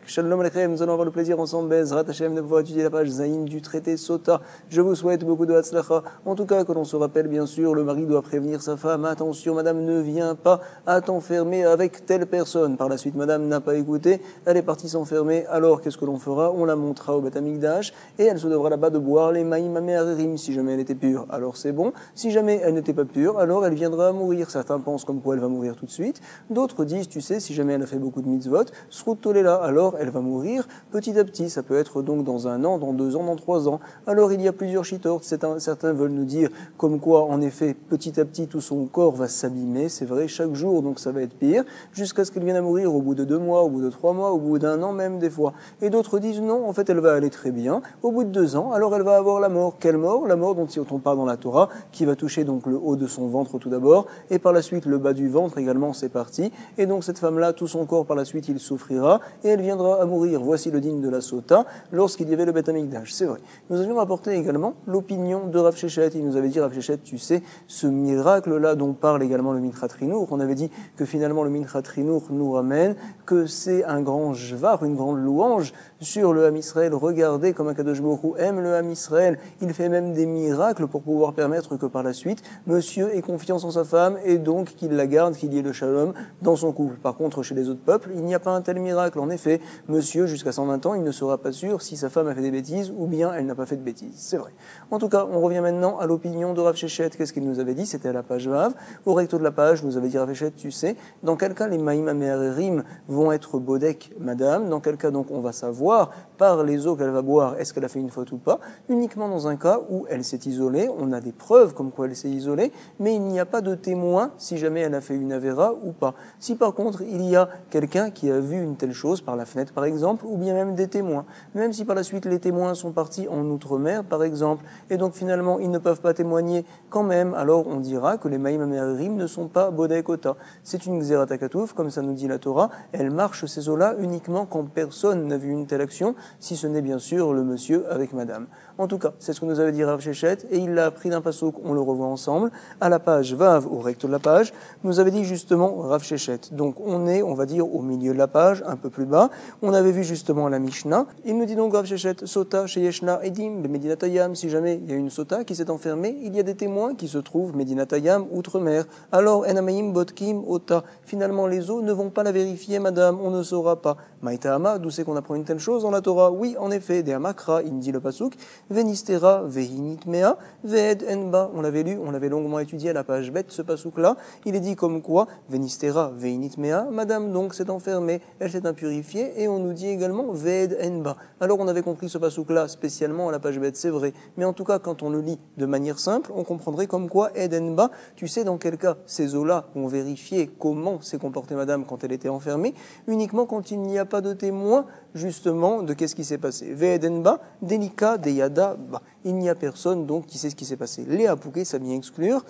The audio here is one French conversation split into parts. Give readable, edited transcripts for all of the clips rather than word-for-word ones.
Shalom Aleichem, nous allons avoir le plaisir ensemble, Bezrat Hashem, de pouvoir étudier la page Zayin du traité Sota. Je vous souhaite beaucoup de Hatzlacha. En tout cas, que l'on se rappelle, bien sûr, le mari doit prévenir sa femme, attention, madame ne vient pas à t'enfermer avec telle personne. Par la suite, madame n'a pas écouté, elle est partie s'enfermer, alors qu'est-ce que l'on fera? On la montrera au Beth Amikdash, et elle se devra là-bas de boire les Maïm Ameharerim, si jamais elle était pure. Alors c'est bon, si jamais elle n'était pas pure, alors elle viendra à mourir. Certains pensent comme quoi elle va mourir tout de suite, d'autres disent, tu sais, si jamais elle a fait beaucoup de mitzvot, Srut Tolela, alors elle va mourir petit à petit. Ça peut être donc dans 1 an, dans 2 ans, dans 3 ans. Alors il y a plusieurs chitort. Certains veulent nous dire comme quoi, en effet, petit à petit, tout son corps va s'abîmer. C'est vrai, chaque jour, donc ça va être pire, jusqu'à ce qu'elle vienne à mourir au bout de 2 mois, au bout de 3 mois, au bout d'1 an même des fois. Et d'autres disent non, en fait elle va aller très bien. Au bout de 2 ans, alors elle va avoir la mort. Quelle mort? La mort dont on parle dans la Torah, qui va toucher donc le haut de son ventre tout d'abord, et par la suite le bas du ventre également, c'est parti. Et donc cette femme-là, tout son corps par la suite, il souffrira, et elle viendra à mourir. Voici le digne de la Sota, lorsqu'il y avait le Beth Amikdash. C'est vrai. Nous avions rapporté également l'opinion de Rav Sheshet. Il nous avait dit, Rav Sheshet, tu sais, ce miracle-là dont parle également le Minchat Rinour, on avait dit que finalement le Minchat Rinour nous ramène que c'est un grand jvar, une grande louange sur le Ham Israël. Regardez comme Akadosh Baruch Hu aime le Ham Israël. Il fait même des miracles pour pouvoir permettre que par la suite, monsieur ait confiance en sa femme et donc qu'il la garde, qu'il y ait le shalom dans son couple. Par contre, chez les autres peuples, il n'y a pas un tel miracle. En effet, monsieur, jusqu'à 120 ans, il ne sera pas sûr si sa femme a fait des bêtises ou bien elle n'a pas fait de bêtises. C'est vrai. En tout cas, on revient maintenant à l'opinion de Rav Sheshet. Qu'est-ce qu'il nous avait dit? C'était à la page Vav. Au recto de la page, nous avait dit Rav Sheshet, tu sais, dans quel cas les Maïm Ameharerim vont être bodek, madame? Dans quel cas donc on va savoir par les eaux qu'elle va boire, est-ce qu'elle a fait une faute ou pas? Uniquement dans un cas où elle s'est isolée, on a des preuves comme quoi elle s'est isolée, mais il n'y a pas de témoin si jamais elle a fait une avéra ou pas. Si par contre il y a quelqu'un qui a vu une telle chose par la fenêtre par exemple, ou bien même des témoins, même si par la suite les témoins sont partis en outre-mer par exemple, et donc finalement ils ne peuvent pas témoigner quand même, alors on dira que les Maïm Ameharerim ne sont pas bodek ota. C'est une Gzerat HaKatuv, comme ça nous dit la Torah, elle marche ces eaux-là uniquement quand personne n'a vu une telle action, si ce n'est bien sûr le monsieur avec madame. En tout cas, c'est ce que nous avait dit Rav Sheshet, et il l'a appris d'un passouk, on le revoit ensemble, à la page Vav, au recto de la page, nous avait dit justement Rav Sheshet. Donc on est, on va dire, au milieu de la page, un peu plus bas, on avait vu justement la Mishnah, il nous dit donc Rav Sheshet, Sota, Sheyeshna, Edim, le Medinatayam, si jamais il y a une Sota qui s'est enfermée, il y a des témoins qui se trouvent Medinatayam, outre-mer. Alors, Enamayim, Botkim, Ota, finalement les eaux ne vont pas la vérifier, madame, on ne saura pas. Maïtahama, d'où c'est qu'on apprend une telle chose dans la Torah? Oui, en effet, des Hamakra, il me dit le passouk, Venistera, Vehinitmea, Veed Enba. On l'avait lu, on l'avait longuement étudié à la page bête, ce passouk-là. Il est dit comme quoi, Venistera, Vehinitmea, madame donc s'est enfermée, elle s'est impurifiée, et on nous dit également Veed Enba. Alors on avait compris ce passouk-là spécialement à la page bête, c'est vrai. Mais en tout cas, quand on le lit de manière simple, on comprendrait comme quoi Ed Enba, tu sais dans quel cas ces eaux-là ont vérifié comment s'est comportée madame quand elle était enfermée, uniquement quand il n'y a pas de témoin justement de qu'est-ce qui s'est passé. Ve'edenba, delika, deyada, ba. Il n'y a personne donc qui sait ce qui s'est passé. Les Apouké, ça vient exclure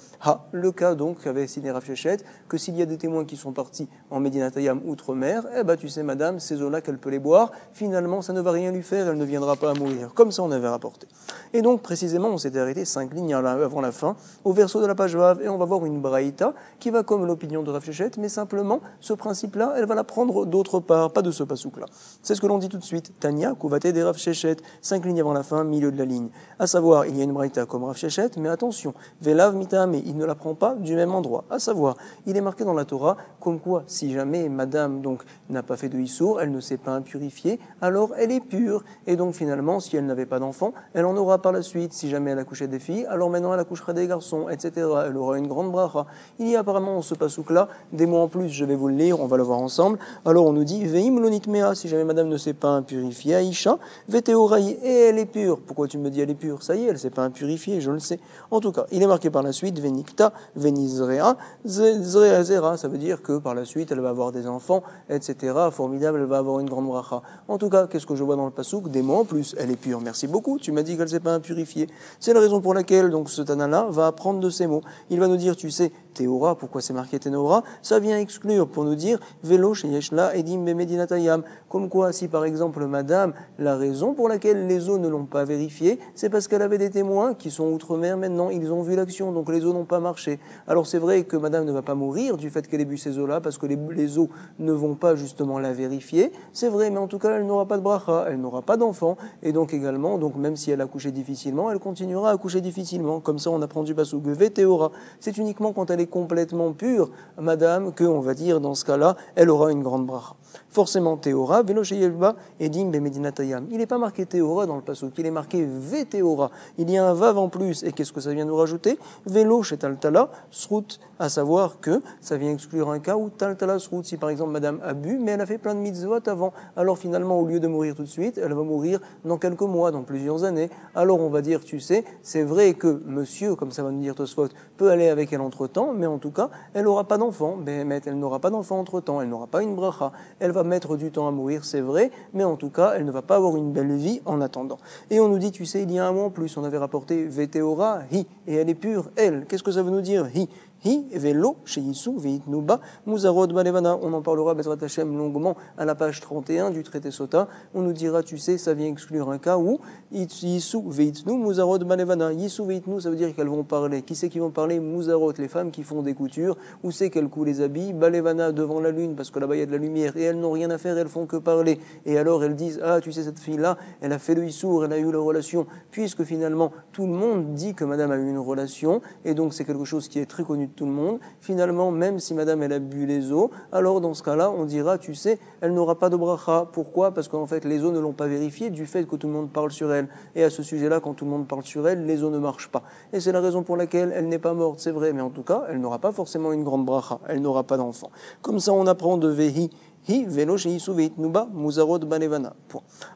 le cas donc qu'avait signé Rav Sheshet, que s'il y a des témoins qui sont partis en Medinatayam outre-mer, tu sais madame, ces eaux-là qu'elle peut les boire, finalement ça ne va rien lui faire, elle ne viendra pas à mourir. Comme ça on avait rapporté. Et donc précisément on s'était arrêté 5 lignes avant la fin, au verso de la page Vav, et on va voir une braïta qui va comme l'opinion de Rav Sheshet, mais simplement ce principe-là, elle va la prendre d'autre part, pas de ce pasouk-là. C'est ce que l'on dit tout de suite. Tania, Kouvate des Rav Sheshet, 5 lignes avant la fin, milieu de la ligne. À savoir, il y a une braïta comme Rav Sheshet, mais attention, Velav Mitame, il ne la prend pas du même endroit. À savoir, il est marqué dans la Torah comme quoi, si jamais madame donc n'a pas fait de Issour, elle ne s'est pas impurifiée, alors elle est pure. Et donc finalement, si elle n'avait pas d'enfant, elle en aura par la suite. Si jamais elle accouchait des filles, alors maintenant elle accouchera des garçons, etc. Elle aura une grande bracha. Il y a apparemment ce pasouk-là, des mots en plus, je vais vous le lire, on va le voir ensemble. Alors on nous dit, Veim lonitmea, si jamais madame ne s'est pas impurifiée, Aïcha, Veteoraï, et elle est pure. Pourquoi tu me dis elle est pure? Ça y est, elle ne s'est pas impurifiée, je le sais. En tout cas, il est marqué par la suite, Venikta, Venizrea, Zrea Zera, ça veut dire que par la suite, elle va avoir des enfants, etc. Formidable, elle va avoir une grande bracha. En tout cas, qu'est-ce que je vois dans le pasouk? Des mots en plus, elle est pure. Merci beaucoup, tu m'as dit qu'elle ne s'est pas impurifiée. C'est la raison pour laquelle, donc, ce Tana-là va apprendre de ces mots. Il va nous dire, tu sais, Théora. Pourquoi c'est marqué Théora? Ça vient exclure pour nous dire Velo Sheyeshla Edim Bemedinatayam. Comme quoi, si par exemple madame, la raison pour laquelle les eaux ne l'ont pas vérifié, c'est parce qu'elle avait des témoins qui sont outre-mer maintenant, ils ont vu l'action, donc les eaux n'ont pas marché. Alors c'est vrai que madame ne va pas mourir du fait qu'elle ait bu ces eaux-là, parce que les eaux ne vont pas justement la vérifier. C'est vrai, mais en tout cas, elle n'aura pas de bracha, elle n'aura pas d'enfant, et donc également, donc même si elle a couché difficilement, elle continuera à coucher difficilement. Comme ça, on apprend du pasuk Théora. C'est uniquement quand elle est complètement pure, madame, que on va dire dans ce cas-là, elle aura une grande bracha. Forcément Théora, Velo Sheyeshba Edim Bemedinatayam. Il n'est pas marqué Théora dans le pasuk, il est marqué Théora. Il y a un vav en plus, et qu'est-ce que ça vient nous rajouter? Velo Shetaltala Srut, à savoir que ça vient exclure un cas où Taltala Srut, si par exemple madame a bu, mais elle a fait plein de mitzvot avant, alors finalement au lieu de mourir tout de suite, elle va mourir dans quelques mois, dans plusieurs années. Alors on va dire, tu sais, c'est vrai que monsieur, comme ça va nous dire Tosfot, peut aller avec elle entre-temps, mais en tout cas, elle n'aura pas d'enfant, elle n'aura pas d'enfant entre-temps, elle n'aura pas une bracha, elle va mettre du temps à mourir, c'est vrai, mais en tout cas, elle ne va pas avoir une belle vie en attendant. Et on nous dit, tu sais, il y a un mot en plus, on avait rapporté Veteora, hi, et elle est pure, elle. Qu'est-ce que ça veut nous dire, hi? Hi velo sheyisu veitnuba muzarod balevana. On en parlera Bezrat Hashem longuement à la page 31 du traité Sota. On nous dira, tu sais, ça vient exclure un cas où yisu veitnu muzarod balevana. Yisu veitnu, ça veut dire qu'elles vont parler. Qui c'est qui vont parler? Muzarot, les femmes qui font des coutures. Où c'est qu'elles coulent les habits? Balevana, devant la lune, parce que là-bas il y a de la lumière. Et elles n'ont rien à faire, elles font que parler. Et alors elles disent, ah, tu sais, cette fille-là, elle a fait le issour, elle a eu la relation. Puisque finalement, tout le monde dit que madame a eu une relation. Et donc c'est quelque chose qui est très connu de tout le monde. Finalement, même si madame elle a bu les eaux, alors dans ce cas-là, on dira, tu sais, elle n'aura pas de bracha. Pourquoi? Parce qu'en fait, les eaux ne l'ont pas vérifié du fait que tout le monde parle sur elle. Et à ce sujet-là, quand tout le monde parle sur elle, les eaux ne marchent pas. Et c'est la raison pour laquelle elle n'est pas morte, c'est vrai, mais en tout cas, elle n'aura pas forcément une grande bracha. Elle n'aura pas d'enfant. Comme ça, on apprend de Vehi. Hi velo sheyisu veitnuba muzarot balevana.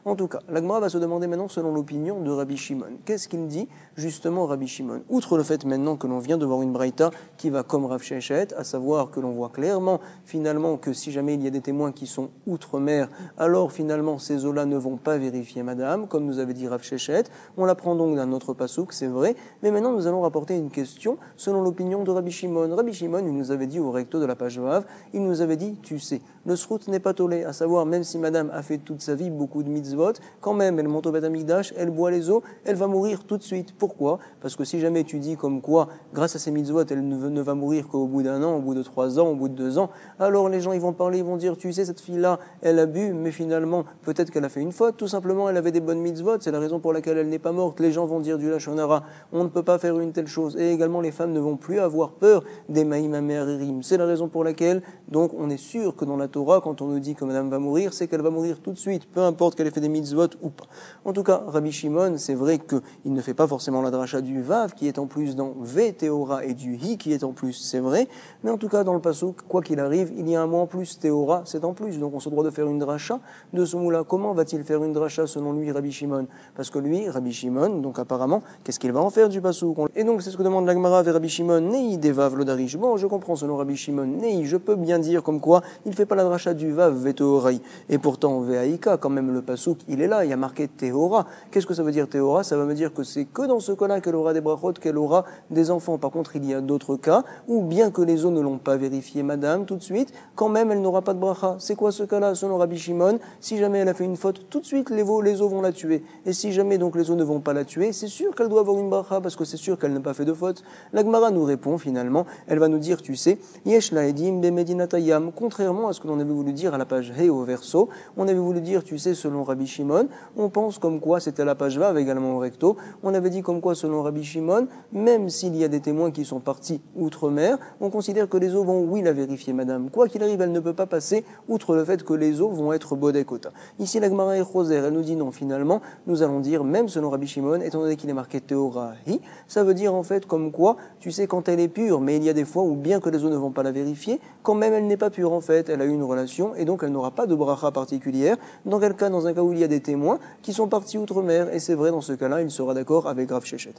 En tout cas, la Gemara va se demander maintenant selon l'opinion de Rabbi Shimon. Qu'est-ce qu'il dit justement Rabbi Shimon? Outre le fait maintenant que l'on vient de voir une braïta qui va comme Rav Shechet, à savoir que l'on voit clairement finalement que si jamais il y a des témoins qui sont outre-mer, alors finalement ces eaux-là ne vont pas vérifier madame, comme nous avait dit Rav Shechet. On l'apprend donc d'un autre pasouk, c'est vrai, mais maintenant nous allons rapporter une question selon l'opinion de Rabbi Shimon. Rabbi Shimon, il nous avait dit au recto de la page Vav, il nous avait dit, tu sais, le srout n'est pas tolé, à savoir même si madame a fait toute sa vie beaucoup de mitzvot, quand même elle monte au Beth Amikdash, elle boit les eaux, elle va mourir tout de suite. Pourquoi? Parce que si jamais tu dis comme quoi, grâce à ces mitzvot, elle ne va mourir qu'au bout d'un an, au bout de 3 ans, au bout de 2 ans, alors les gens ils vont parler, ils vont dire, tu sais, cette fille-là, elle a bu, mais finalement, peut-être qu'elle a fait une faute, tout simplement, elle avait des bonnes mitzvot, c'est la raison pour laquelle elle n'est pas morte. Les gens vont dire du Lachon Hara, on ne peut pas faire une telle chose. Et également, les femmes ne vont plus avoir peur des Maïm Amérim. C'est la raison pour laquelle, donc, on est sûr que dans la Torah, quand on nous dit que madame va mourir, c'est qu'elle va mourir tout de suite, peu importe qu'elle ait fait des mitzvot ou pas. En tout cas, Rabbi Shimon, c'est vrai qu'il ne fait pas forcément la dracha du Vav, qui est en plus dans Ve Théora, et du Hi, qui est en plus, c'est vrai, mais en tout cas, dans le Pasuk, quoi qu'il arrive, il y a un mot en plus, Théora, c'est en plus, donc on se doit de faire une dracha de ce mot-là. Comment va-t-il faire une dracha selon lui, Rabbi Shimon? Parce que lui, Rabbi Shimon, donc apparemment, qu'est-ce qu'il va en faire du Pasuk? Et donc, c'est ce que demande la Gemara vers Rabbi Shimon, Nei Devav Lodarish. Bon, je comprends selon Rabbi Shimon, Nei, je peux bien dire comme quoi, il ne fait pas la dracha du Vav, Ve Théorai. Et pourtant, Veaïka, quand même, le Pasuk, il est là, il y a marqué Théora. Qu'est-ce que ça veut dire Théora? Ça veut me dire que c'est que dans ce cas-là qu'elle aura des brachot, qu'elle aura des enfants. Par contre, il y a d'autres cas où, bien que les eaux ne l'ont pas vérifié, madame, tout de suite, quand même, elle n'aura pas de bracha. C'est quoi ce cas-là, selon Rabbi Shimon? Si jamais elle a fait une faute, tout de suite, les eaux vont la tuer. Et si jamais, donc, les eaux ne vont pas la tuer, c'est sûr qu'elle doit avoir une bracha, parce que c'est sûr qu'elle n'a pas fait de faute. La Gemara nous répond, finalement, elle va nous dire, tu sais, Yesh la edim bemedinatayam, contrairement à ce que l'on avait voulu dire à la page He au verso, on avait voulu dire, tu sais, selon Rabbi Shimon, on pense comme quoi, c'était à la page Vav également au recto, on avait dit comme quoi, selon Rabbi Shimon, même s'il y a des témoins qui sont partis outre-mer, on considère que les eaux vont, oui, la vérifier, madame. Quoi qu'il arrive, elle ne peut pas passer outre le fait que les eaux vont être bodekota. Ici, la Gemara est Choser, elle nous dit non, finalement, nous allons dire, même selon Rabbi Shimon, étant donné qu'il est marqué Théorahi, ça veut dire en fait comme quoi, tu sais, quand elle est pure, mais il y a des fois où bien que les eaux ne vont pas la vérifier, quand même elle n'est pas pure en fait, elle a eu une relation malédiction et donc elle n'aura pas de bracha particulière. Dans quel cas? Dans un cas où il y a des témoins qui sont partis outre-mer, et c'est vrai, dans ce cas-là, il sera d'accord avec Rav Shechet.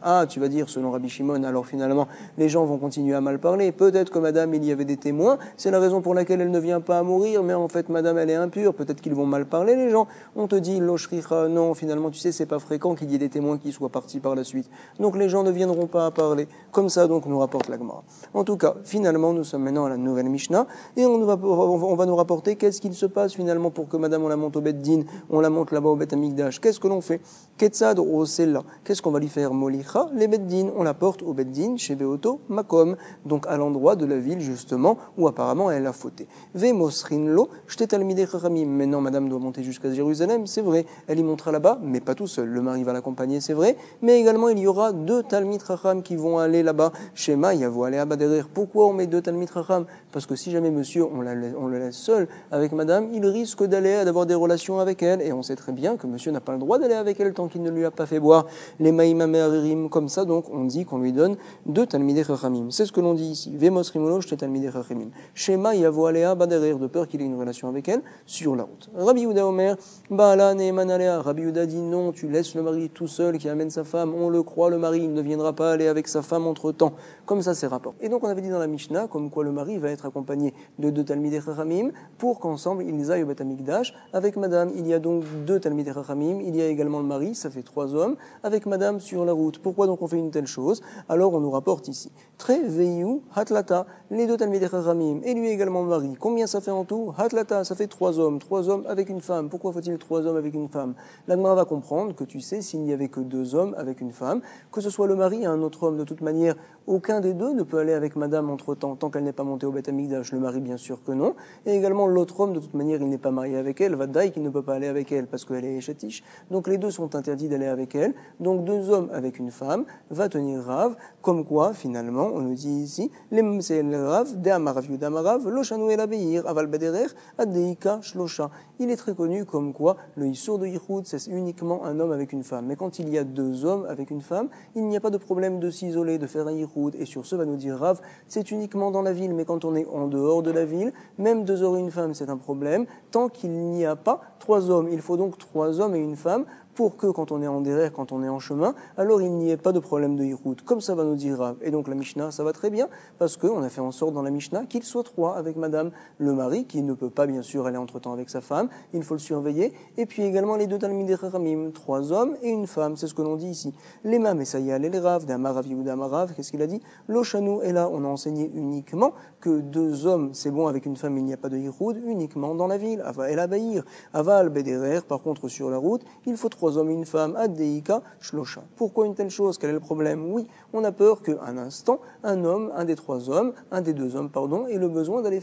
Ah, tu vas dire, selon Rabbi Shimon, alors finalement, les gens vont continuer à mal parler. Peut-être que madame, il y avait des témoins, c'est la raison pour laquelle elle ne vient pas à mourir, mais en fait, madame, elle est impure, peut-être qu'ils vont mal parler, les gens. On te dit, loshricha, non, finalement, tu sais, c'est pas fréquent qu'il y ait des témoins qui soient partis par la suite. Donc les gens ne viendront pas à parler. Comme ça, donc, nous rapporte la Gemara. En tout cas, finalement, nous sommes maintenant à la nouvelle Mishnah, et on va nous rapporter qu'est-ce qu'il se passe finalement pour que madame, on la monte au Bet Din, on la monte là-bas au Bet Amikdash. Qu'est-ce que l'on fait? Ketzad o Sela. Qu'est-ce qu'on va lui faire? Molicha, les Bet Din, on la porte au Bet Din, chez Beoto, Makom, donc à l'endroit de la ville justement où apparemment elle a fauté. Ve Mosrinlo, Shte Talmidei Chachamim. Maintenant, madame doit monter jusqu'à Jérusalem, c'est vrai, elle y montera là-bas, mais pas tout seul. Le mari va l'accompagner, c'est vrai, mais également il y aura 2 Talmid Chacham qui vont aller là-bas. Shema, Yavo, aller à Baderer. Pourquoi on met 2 Talmid Chacham? Parce que si jamais monsieur, on le laisse seul avec madame, il risque d'avoir des relations avec elle, et on sait très bien que monsieur n'a pas le droit d'aller avec elle tant qu'il ne lui a pas fait boire les maïma me'aririm, comme ça, donc on dit qu'on lui donne 2 talmidei chachamim. C'est ce que l'on dit ici. Vemos rimolo shte talmidei chachamim. Shema yavo alea baderer, de peur qu'il ait une relation avec elle sur la route. Rabbi Yehuda Omer, Baala ne'eman alea. Rabbi Yehuda dit non, tu laisses le mari tout seul qui amène sa femme, on le croit, le mari, il ne viendra pas aller avec sa femme entre temps. Comme ça, c'est rapport. Et donc on avait dit dans la Mishnah, comme quoi le mari va être accompagné de 2 talmidei chachamim pour qu'ensemble ils aillent au Bet Amikdash avec madame. Il y a donc 2 talmidei chachamim, il y a également le mari, ça fait 3 hommes, avec madame sur la route. Pourquoi donc on fait une telle chose? Alors on nous rapporte ici. Tre veiu hatlata, les 2 talmidei chachamim, et lui également le mari. Combien ça fait en tout? Hatlata, ça fait 3 hommes. 3 hommes avec une femme. Pourquoi faut-il 3 hommes avec une femme? La Gemara va comprendre que tu sais, s'il n'y avait que 2 hommes avec une femme, que ce soit le mari et un autre homme, de toute manière, aucun des 2 ne peut aller avec madame entre temps, tant qu'elle n'est pas montée au Bet Amikdash. Le mari, bien sûr que non. Et également l'autre homme, de toute manière, il n'est pas marié avec elle. Vadaï qui ne peut pas aller avec elle parce qu'elle est chatiche. Donc les 2 sont interdits d'aller avec elle. Donc 2 hommes avec une femme va tenir Rav, comme quoi finalement on nous dit ici les Rav de Amarav Yudamarav Loshanu el Abeir Aval Bederer Adeika Shlosha. Il est très connu comme quoi le Issour de Yichud c'est uniquement un homme avec une femme. Mais quand il y a 2 hommes avec une femme, il n'y a pas de problème de s'isoler, de faire un Yichud. Et sur ce va nous dire Rav, c'est uniquement dans la ville. Mais quand on est en dehors de la ville, même 2 hommes et une femme c'est un problème. Tant qu'il n'y a pas 3 hommes, il faut donc 3 hommes et une femme pour que quand on est en derrière, quand on est en chemin, alors il n'y ait pas de problème de hirout. Comme ça va nous dire Rav. Et donc la Mishnah, ça va très bien, parce qu'on a fait en sorte dans la Mishnah qu'il soit 3 avec madame le mari, qui ne peut pas bien sûr aller entre-temps avec sa femme, il faut le surveiller, et puis également les 2 talmidei chachamim, 3 hommes et une femme, c'est ce que l'on dit ici. L'ema mesayal et les Rav, d'Amarav Yehuda Amarav, qu'est-ce qu'il a dit? Loshanu, et là on a enseigné uniquement que 2 hommes, c'est bon avec une femme, il n'y a pas de hirout, uniquement dans la ville, Ava el Abaïr, Aval Bederer, par contre sur la route, il faut 3 hommes et une femme, Addeika, Shlosha. Pourquoi une telle chose? Quel est le problème? Oui, on a peur qu'un instant, un homme, un des 3 hommes, un des 2 hommes, pardon, ait le besoin d'aller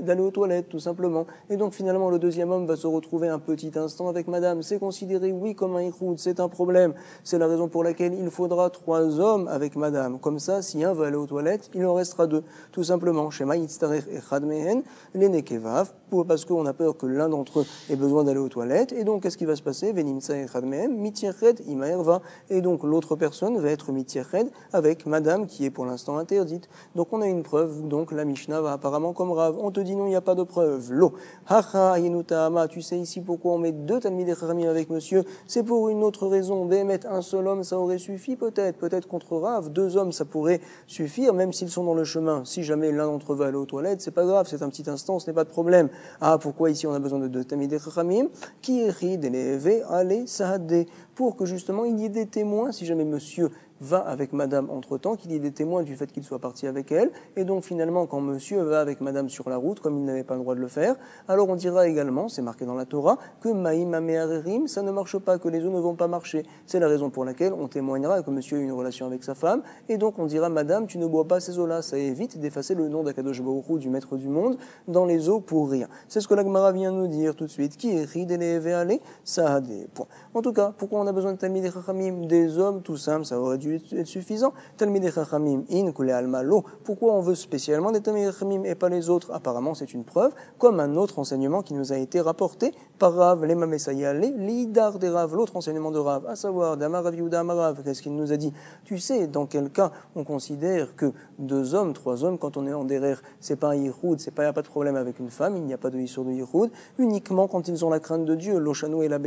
d'aller aux toilettes, tout simplement. Et donc finalement, le 2e homme va se retrouver un petit instant avec madame. C'est considéré, oui, comme un ichoud, c'est un problème. C'est la raison pour laquelle il faudra 3 hommes avec madame. Comme ça, si un veut aller aux toilettes, il en restera 2. Tout simplement, Shema Yitztarech Echad Mehen, les Nekevav, parce qu'on a peur que l'un d'entre eux ait besoin d'aller aux toilettes. Et donc, qu'est-ce qui va se passer? Venimsa Echad Mehen, Mitierched, Imaerva. Et donc, l'autre personne va être Mitierched avec madame qui est pour l'instant interdite. Donc, on a une preuve. Donc, la Mishnah va apparemment comme Rav. On te dit non, il n'y a pas de preuve. Lo. Hacha Yenutama. Tu sais ici pourquoi on met 2 talmidei chachamim avec monsieur? C'est pour une autre raison. D'émettre un seul homme, ça aurait suffi peut-être. Peut-être contre Rav. 2 hommes, ça pourrait suffire, même s'ils sont dans le chemin. Si jamais l'un d'entre eux va aller aux toilettes, c'est pas grave. C'est un petit instant, ce n'est pas de problème. Ah, pourquoi ici on a besoin de 2 talmidei chachamim? Qui écrit d'éleve ale sahade, pour que justement il y ait des témoins si jamais monsieur va avec madame entre-temps, qu'il y ait des témoins du fait qu'il soit parti avec elle, et donc finalement quand monsieur va avec madame sur la route, comme il n'avait pas le droit de le faire, alors on dira également, c'est marqué dans la Torah, que maïm amearerim, ça ne marche pas, que les eaux ne vont pas marcher. C'est la raison pour laquelle on témoignera que monsieur a eu une relation avec sa femme, et donc on dira, madame, tu ne bois pas ces eaux-là, ça évite d'effacer le nom d'Akadosh Baruch Hu, du maître du monde, dans les eaux pour rien. C'est ce que la Gemara vient nous dire tout de suite, qui est ridele ale sahade. En tout cas, pourquoi on a besoin de talmidei chachamim, des hommes, tout simple, ça aurait dû être suffisant. Talmidei chachamim in kule alma lo. Pourquoi on veut spécialement des talmidei chachamim et pas les autres? Apparemment, c'est une preuve, comme un autre enseignement qui nous a été rapporté par Rav, les Mamesayale, l'Idar des Rav, l'autre enseignement de Rav, à savoir d'Amar Rav Yehuda Amar Rav, qu'est-ce qu'il nous a dit? Tu sais, dans quel cas on considère que 2 hommes, 3 hommes, quand on est en derrière, c'est pas un yichoud, il n'y a pas de problème avec une femme, il n'y a pas de issur de yichoud, uniquement quand ils ont la crainte de Dieu, l'Oshano et la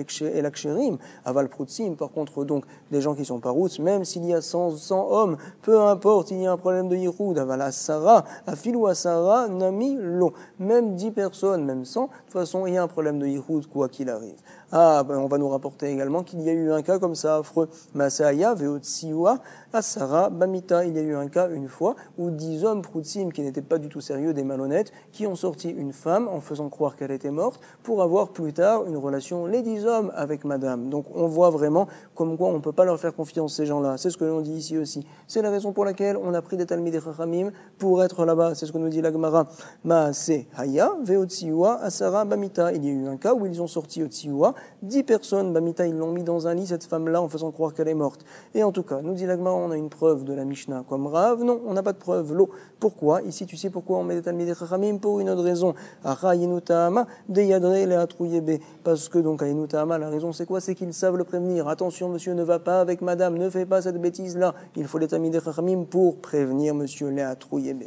Ksherim, Aval Proutzim, par contre, donc, des gens qui sont pas routes, même s'il y a 100 hommes, peu importe, il y a un problème de yichoud, Aval Asara, Afilou Asara, Nami Lo, même 10 personnes, même 100, de toute façon, il y a un problème de yichoud, quoi qu'il arrive. On va nous rapporter également qu'il y a eu un cas comme ça affreux. Masaya, Veotsiwa, Asara, Bamita. Il y a eu un cas une fois où 10 hommes proutzim qui n'étaient pas du tout sérieux, des malhonnêtes, qui ont sorti une femme en faisant croire qu'elle était morte pour avoir plus tard une relation, les 10 hommes, avec madame. Donc on voit vraiment comme quoi on ne peut pas leur faire confiance, ces gens-là. C'est ce que l'on dit ici aussi. C'est la raison pour laquelle on a pris des Talmidei Chachamim pour être là-bas. C'est ce que nous dit la Gemara. Maase Haya, Veotsiwa, Asara, Bamita. Il y a eu un cas où ils ont sorti Otsiwa 10 personnes, Bamita, ils l'ont mis dans un lit, cette femme-là, en faisant croire qu'elle est morte. Et en tout cas, nous dit l'Agma, on a une preuve de la Mishnah comme Rav. Non, on n'a pas de preuve. L'eau. Pourquoi? Ici, tu sais pourquoi on met des Talmidei Chachamim? Pour une autre raison. Acha Yenutahama, Deyadre Leatrouyebe. Parce que donc, à Yenutahama, la raison c'est quoi? C'est qu'ils savent le prévenir. Attention, monsieur, ne va pas avec madame, ne fais pas cette bêtise-là. Il faut les Talmidei Chachamim pour prévenir monsieur Leatrouyebe.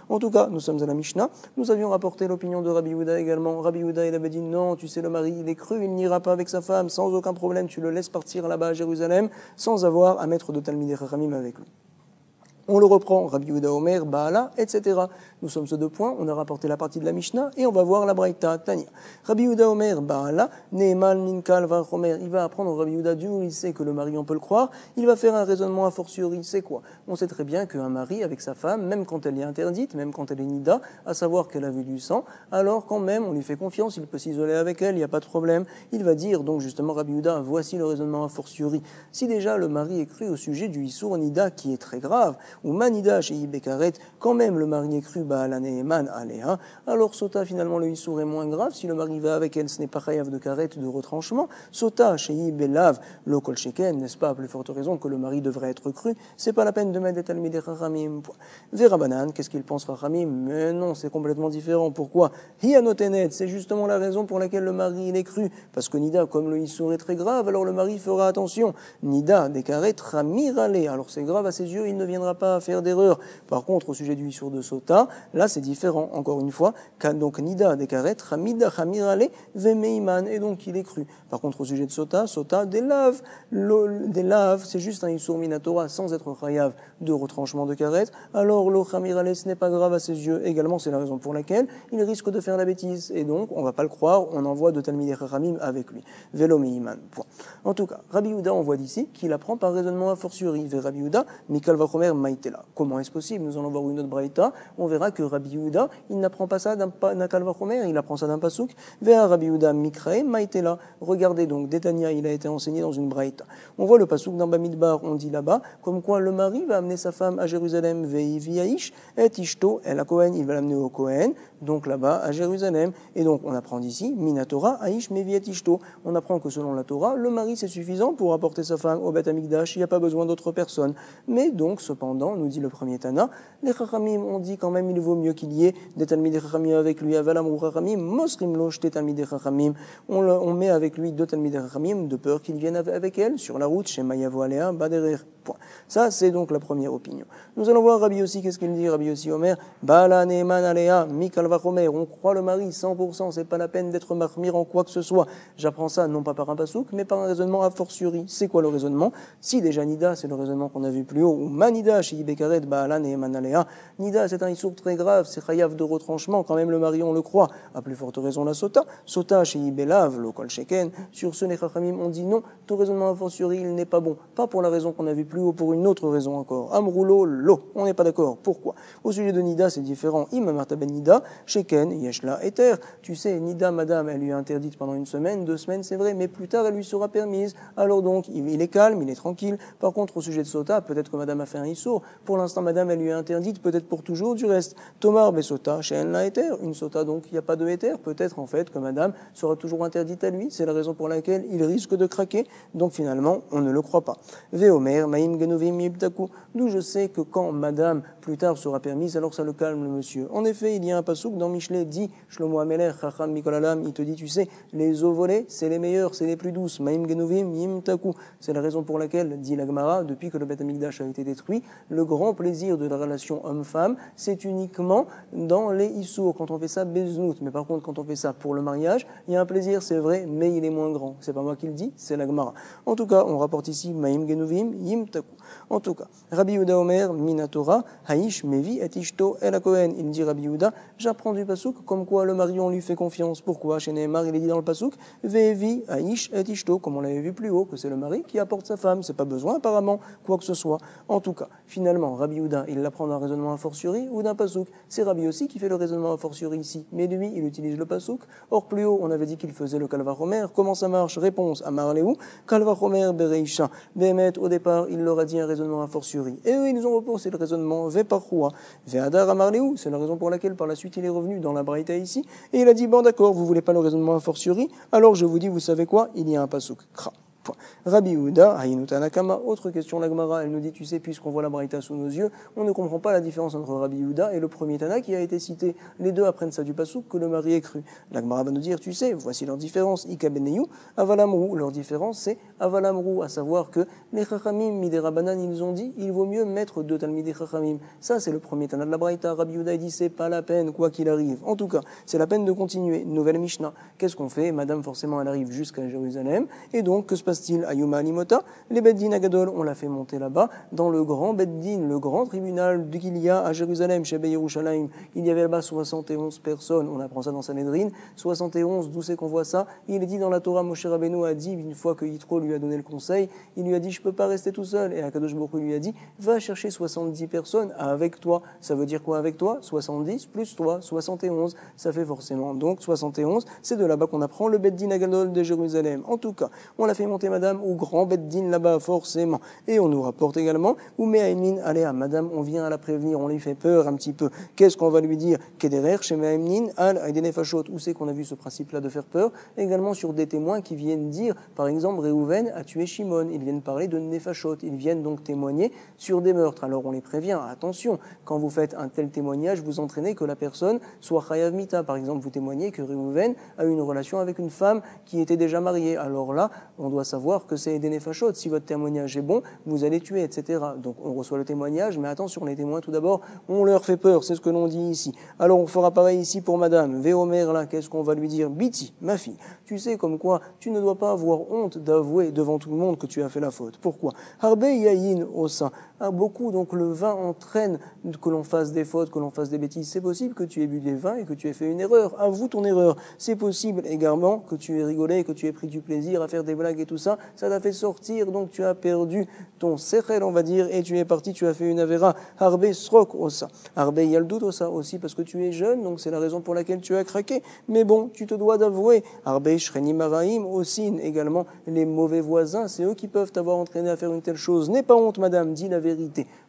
En tout cas, nous sommes à la Mishnah. Nous avions rapporté l'opinion de Rabbi Yehuda également. Rabbi Yehuda, il avait dit non, tu sais, le mari, il est cru, il n'ira pas avec sa femme sans aucun problème. Tu le laisses partir là-bas à Jérusalem sans avoir à mettre de Talmidei Chachamim avec lui. On le reprend, Rabbi Yehuda Omer, Baala, etc. Nous sommes ce 2 points, on a rapporté la partie de la Mishnah et on va voir la Braïta, Tania. Rabbi Yehuda Omer, Baala, Neemal, Ninkal, Vachomer. Il va apprendre au Rabbi Yehuda du, il sait que le mari, on peut le croire, il va faire un raisonnement a fortiori, c'est quoi? On sait très bien qu'un mari avec sa femme, même quand elle est interdite, même quand elle est nida, à savoir qu'elle a vu du sang, alors quand même, on lui fait confiance, il peut s'isoler avec elle, il n'y a pas de problème. Il va dire, donc justement, Rabbi Yehuda, voici le raisonnement a fortiori. Si déjà le mari est cru au sujet du Issour Nida, qui est très grave, ou Manida chez Ibekaret, quand même le mari est cru Ba'alaneeman Aléa, alors Sota finalement le Issour est moins grave, si le mari va avec elle, ce n'est pas Chayav de Karet de retranchement, Sota chez Ibelav, lo Kol Sheken, n'est-ce pas, à plus forte raison que le mari devrait être cru, c'est pas la peine de mettre des Talmidei Chachamim. Verabanan, qu'est-ce qu'il pense Chachamim? Mais non, c'est complètement différent. Pourquoi? Hianotenet, c'est justement la raison pour laquelle le mari il est cru, parce que Nida, comme le Issour est très grave, alors le mari fera attention. Nida, des Karet, Ramirale, alors c'est grave à ses yeux, il ne viendra pas faire d'erreur. Par contre, au sujet du Issour de Sota, là c'est différent, encore une fois, donc Nida Dekaret, Hamida Hamirale, Vemeiman, et donc il est cru. Par contre, au sujet de Sota, Sota des laves, c'est juste un Issour Minatora sans être Chayav de retranchement de Karet, alors lo Hamirale, ce n'est pas grave à ses yeux. Également, c'est la raison pour laquelle il risque de faire la bêtise, et donc on ne va pas le croire, on envoie de Talmidei Chachamim avec lui. Velo Meiman. En tout cas, Rabbi Yehuda, on voit d'ici qu'il apprend par raisonnement a fortiori. Vers Rabbi Yehuda, Mikal Vachomer Maïtela. Comment est-ce possible? Nous allons voir une autre braïta. On verra que Rabbi Yehuda, il n'apprend pas ça d'un Mikal Vachomer, il apprend ça d'un pasouk. Vers Rabbi Yehuda Mikrae Maïtela. Regardez donc, Détania, il a été enseigné dans une braïta. On voit le pasouk dans Bamidbar, on dit là-bas, comme quoi le mari va amener sa femme à Jérusalem, Veiviaïch, et Ishto, el a Kohen, il va l'amener au Kohen, donc là-bas à Jérusalem. Et donc on apprend d'ici, Minatora, Aïch, Meviet Ishto. On apprend que selon la Torah, le mari c'est suffisant pour apporter sa femme au Beth Amikdash, il n'y a pas besoin d'autres personnes. Mais donc, cependant, nous dit le premier Tana, les Chachamim ont dit quand même il vaut mieux qu'il y ait des Talmidei Chachamim avec lui, Avalamou Chachamim, Mosrim Loch des Talmidei Chachamim. On met avec lui 2 Talmidei Chachamim de peur qu'ils viennent avec elle sur la route chez Mayavo Aléa, Baderer. Ça, c'est donc la première opinion. Nous allons voir Rabbi Yossi, qu'est-ce qu'il dit, Rabbi Yossi Omer, Bala Neeman Aléa, Mikal Vachomer, on croit le mari 100%, c'est pas la peine d'être marmire en quoi que ce soit. J'apprends ça non pas par un pasouk, mais par un raisonnement a fortiori. C'est quoi le raisonnement? Si déjà Nida, c'est le raisonnement qu'on a vu plus haut, ou Manida chez Ibekaret, Bala Neeman Aléa, Nida, c'est un issour très grave, c'est chayav de retranchement, quand même le mari, on le croit. À plus forte raison, la Sota. Sota chez Ibelav, lo Kol Sheken. Sur ce, les Chachamim ont dit non, ton raisonnement a fortiori, il n'est pas bon. Pas pour la raison qu'on a vu plus haut, pour une autre raison encore. Amroulo, lo. On n'est pas d'accord. Pourquoi? Au sujet de Nida, c'est différent. Imam ben Nida, Sheken, Yeshla, Eter. Tu sais, Nida, madame, elle lui est interdite pendant 1 semaine, 2 semaines, c'est vrai, mais plus tard, elle lui sera permise. Alors donc, il est calme, il est tranquille. Par contre, au sujet de Sota, peut-être que madame a fait un issour, Pour l'instant, madame, elle lui est interdite, peut-être pour toujours. Du reste, Tomar Besota, chez la Éther, une sota, donc il n'y a pas de Éther. Peut-être en fait que madame sera toujours interdite à lui. C'est la raison pour laquelle il risque de craquer. Donc finalement, on ne le croit pas. Veomer, Maïm Genovim Yibtaku, d'où je sais que quand madame plus tard sera permise, alors ça le calme le monsieur. En effet, il y a un pasouk dans Michelet, dit Shlomo Amelech, Chacham Mikolalam, il te dit, tu sais, les eaux volées, c'est les meilleures, c'est les plus douces. Maïm Genovim Yimtaku. C'est la raison pour laquelle, dit la Gemara, depuis que le Beth Amikdash a été détruit, le grand plaisir de la relation homme-femme, c'est uniquement dans les Issour, quand on fait ça beznout. Mais par contre, quand on fait ça pour le mariage, il y a un plaisir, c'est vrai, mais il est moins grand. C'est pas moi qui le dis, c'est la Gemara. En tout cas, on rapporte ici Maïm Genuvim Yimtaku. En tout cas, Rabbi Yehuda Omer, Minatora, Haïsh, Mevi, et Ishto, El Kohen. Il dit Rabbi Yehuda, j'apprends du pasouk, comme quoi le mari, on lui fait confiance. Pourquoi? Chez Nehemar, il est dit dans le pasouk, Vevi, Haïsh, et Ishto, comme on l'avait vu plus haut, que c'est le mari qui apporte sa femme. C'est pas besoin, apparemment, quoi que ce soit. En tout cas, finalement, Rabbi Yehuda, il l'apprend d'un raisonnement a fortiori ou d'un pasouk. C'est Rabbi aussi qui fait le raisonnement a fortiori ici. Mais lui, il utilise le pasouk. Or, plus haut, on avait dit qu'il faisait le Kalvachomer. Comment ça marche? Réponse à Marléou. Kalvachomer Bereisha. Bémet, au départ, il leur a dit un raisonnement a fortiori. Et eux, ils ont repoussé le raisonnement Veparchoua. Ve'adar à Marléou. C'est la raison pour laquelle, par la suite, il est revenu dans la Braïta ici. Et il a dit, bon, d'accord, vous voulez pas le raisonnement a fortiori? Alors, je vous dis, vous savez quoi? Il y a un pasouk. Kra. Rabbi Yehuda, Haïnuta Nakama, autre question, la Gemara, elle nous dit, tu sais, puisqu'on voit la Braïta sous nos yeux, on ne comprend pas la différence entre Rabbi Yehuda et le premier Tana qui a été cité. Les deux apprennent ça du pasouk que le mari est cru. La Gemara va nous dire, tu sais, voici leur différence, Ika Beneyu, Avalamrou. Leur différence, c'est Avalamrou, à savoir que les Chachamim, Midé Rabanan, ils ont dit, il vaut mieux mettre deux Talmidé Chachamim. Ça, c'est le premier Tana de la Braïta. Rabbi Yehuda, il dit, c'est pas la peine, quoi qu'il arrive. En tout cas, c'est la peine de continuer. Nouvelle Mishnah. Qu'est-ce qu'on fait? Madame, forcément, elle arrive jusqu'à Jérusalem. Et donc, que se passe-t-il? Ayuma Alimota, les Beddin Agadol, on l'a fait monter là-bas, dans le grand Beddin, le grand tribunal qu'il y a à Jérusalem, chez Yerushalayim. Il y avait là-bas 71 personnes, on apprend ça dans Sanhedrin, 71, d'où c'est qu'on voit ça? Il est dit dans la Torah, Moshe Rabbeinu a dit, une fois que Yitro lui a donné le conseil, il lui a dit, je peux pas rester tout seul. Et Akadosh Baruch Hu lui a dit, va chercher 70 personnes avec toi. Ça veut dire quoi avec toi? 70 plus toi, 71. Ça fait forcément donc 71. C'est de là-bas qu'on apprend le Beddin Agadol de Jérusalem. En tout cas, on l'a fait monter, madame, au grand Beddin là-bas, forcément. Et on nous rapporte également, Oumeaïmin, allez, madame, on vient à la prévenir, on lui fait peur un petit peu. Qu'est-ce qu'on va lui dire? Kederer, chez Meaïmin, al Aïdene Fachot. Où c'est qu'on a vu ce principe-là de faire peur? Également sur des témoins qui viennent dire, par exemple, Réhouven a tué Shimon. Ils viennent parler de Nefashot. Ils viennent donc témoigner sur des meurtres. Alors on les prévient, attention, quand vous faites un tel témoignage, vous entraînez que la personne soit Chayav Mita. Par exemple, vous témoignez que Réhouven a eu une relation avec une femme qui était déjà mariée. Alors là, on doit savoir que c'est des Nefashot. Si votre témoignage est bon, vous allez tuer, etc. Donc on reçoit le témoignage, mais attention, les témoins, tout d'abord, on leur fait peur, c'est ce que l'on dit ici. Alors on fera pareil ici pour madame. Véomer, là, qu'est-ce qu'on va lui dire? Biti, ma fille, tu sais comme quoi tu ne dois pas avoir honte d'avouer devant tout le monde que tu as fait la faute. Pourquoi? Harbe yayin au sein. Beaucoup, donc le vin entraîne que l'on fasse des fautes, que l'on fasse des bêtises. C'est possible que tu aies bu des vins et que tu aies fait une erreur. Avoue ton erreur. C'est possible également que tu aies rigolé, que tu aies pris du plaisir à faire des blagues et tout ça. Ça t'a fait sortir, donc tu as perdu ton sechel, on va dire, et tu es parti, tu as fait une avera. Harbe srok osa. Harbe yaldout osa aussi parce que tu es jeune, donc c'est la raison pour laquelle tu as craqué. Mais bon, tu te dois d'avouer. Harbe shreni maraim aussi également les mauvais voisins, c'est eux qui peuvent t'avoir entraîné à faire une telle chose. N'aie pas honte, madame, dis la vérité.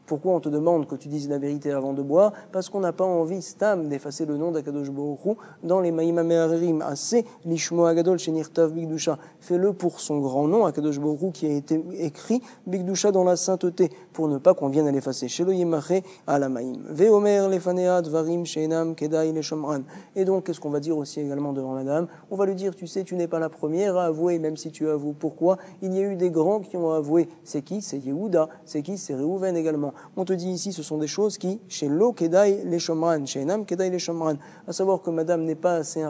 Pourquoi on te demande que tu dises la vérité avant de boire? Parce qu'on n'a pas envie, stam, d'effacer le nom d'Akadosh Baruch Hu dans les Maïma Me'arerim. Assez l'ishmo agadol shenirtav bigdusha. Fais-le pour son grand nom, Akadosh Baruch Hu, qui a été écrit bigdusha dans la sainteté, pour ne pas qu'on vienne à l'effacer. Shelo yimache à la Maïm. Veomer lefanea dvarim sheinam kedai leshomran. Et donc, qu'est-ce qu'on va dire aussi également devant madame? On va lui dire, tu sais, tu n'es pas la première à avouer, même si tu avoues. Pourquoi? Il y a eu des grands qui ont avoué. C'est qui? C'est Yehuda. C'est qui? C'est Réhouven également. On te dit ici, ce sont des choses qui, chez Lo Kedai les Shomran, chez Enam Kedai les Shomran, à savoir que madame n'est pas assez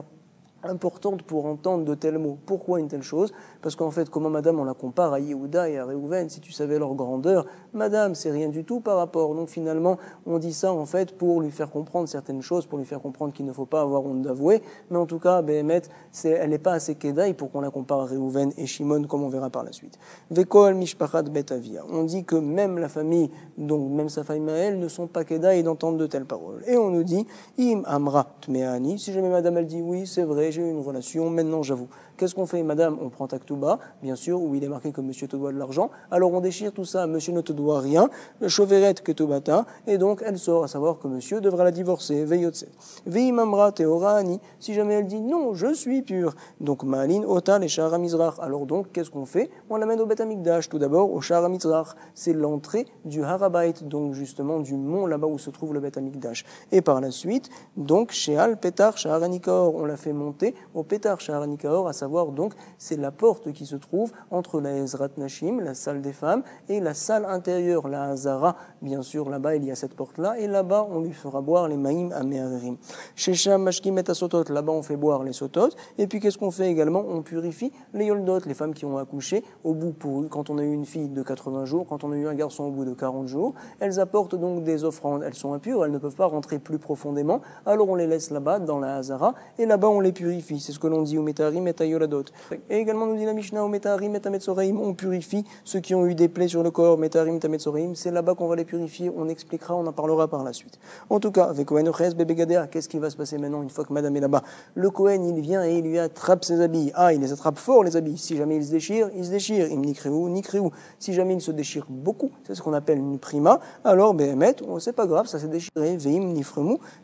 importante pour entendre de tels mots. Pourquoi une telle chose? Parce qu'en fait, comment madame, on la compare à Yehuda et à Réhouven? Si tu savais leur grandeur, madame, c'est rien du tout par rapport. Donc finalement, on dit ça en fait pour lui faire comprendre certaines choses, pour lui faire comprendre qu'il ne faut pas avoir honte d'avouer. Mais en tout cas, Behemet, elle n'est pas assez Kedai pour qu'on la compare à Réhouven et Shimon, comme on verra par la suite. Vekol Mishpachat Betavia. On dit que même la famille, donc même sa famille à elle, ne sont pas Kedai d'entendre de telles paroles. Et on nous dit, Im Amra Tmeani. Si jamais madame, elle dit oui, c'est vrai, j'ai eu une relation, maintenant j'avoue. Qu'est-ce qu'on fait, madame? On prend ta ketouba, bien sûr, où il est marqué que monsieur te doit de l'argent. Alors on déchire tout ça, monsieur ne te doit rien, Shoveret ketubata, et donc elle sort, à savoir que monsieur devra la divorcer. Veyotse. Veimamra teorani, si jamais elle dit non, je suis pure. Donc Maalin Ota les Shara Mizrach. Alors donc, qu'est-ce qu'on fait? On l'amène au Beth Amikdash, tout d'abord au Shara Mizrach. C'est l'entrée du Harabait, donc justement du mont là-bas où se trouve le Beth Amikdash. Et par la suite, donc Sheal Petar Shara Nikaor, on l'a fait monter au Petar Shara Nikaor, à savoir donc c'est la porte qui se trouve entre la Ezrat Nashim, la salle des femmes, et la salle intérieure, la Hazara. Bien sûr, là-bas il y a cette porte-là, et là-bas on lui fera boire les Maïm Ameharim. Shesham Mashkim et Sotot, là-bas on fait boire les Sotot. Et puis qu'est-ce qu'on fait également? On purifie les Yoldot, les femmes qui ont accouché au bout, quand on a eu une fille de 80 jours, quand on a eu un garçon au bout de 40 jours, elles apportent donc des offrandes. Elles sont impures, elles ne peuvent pas rentrer plus profondément, alors on les laisse là-bas dans la Hazara, et là-bas on les purifie. C'est ce que l'on dit au Metarim et à Yoladot. Et également nous dit la Mishnah au Metarim et à Metzoraim, on purifie ceux qui ont eu des plaies sur le corps, Metarim et à Metzoraim, c'est là-bas qu'on va les purifier, on expliquera, on en parlera par la suite. En tout cas, avec Kohen Ochez Bebegadea, qu'est-ce qui va se passer maintenant une fois que madame est là-bas? Le Kohen, il vient et il lui attrape ses habits. Ah, il les attrape fort, les habits. Si jamais il se déchire, il se déchire. Il nikréou. Si jamais il se déchire beaucoup, c'est ce qu'on appelle une prima, alors, Behemet, c'est pas grave, ça s'est déchiré. Veim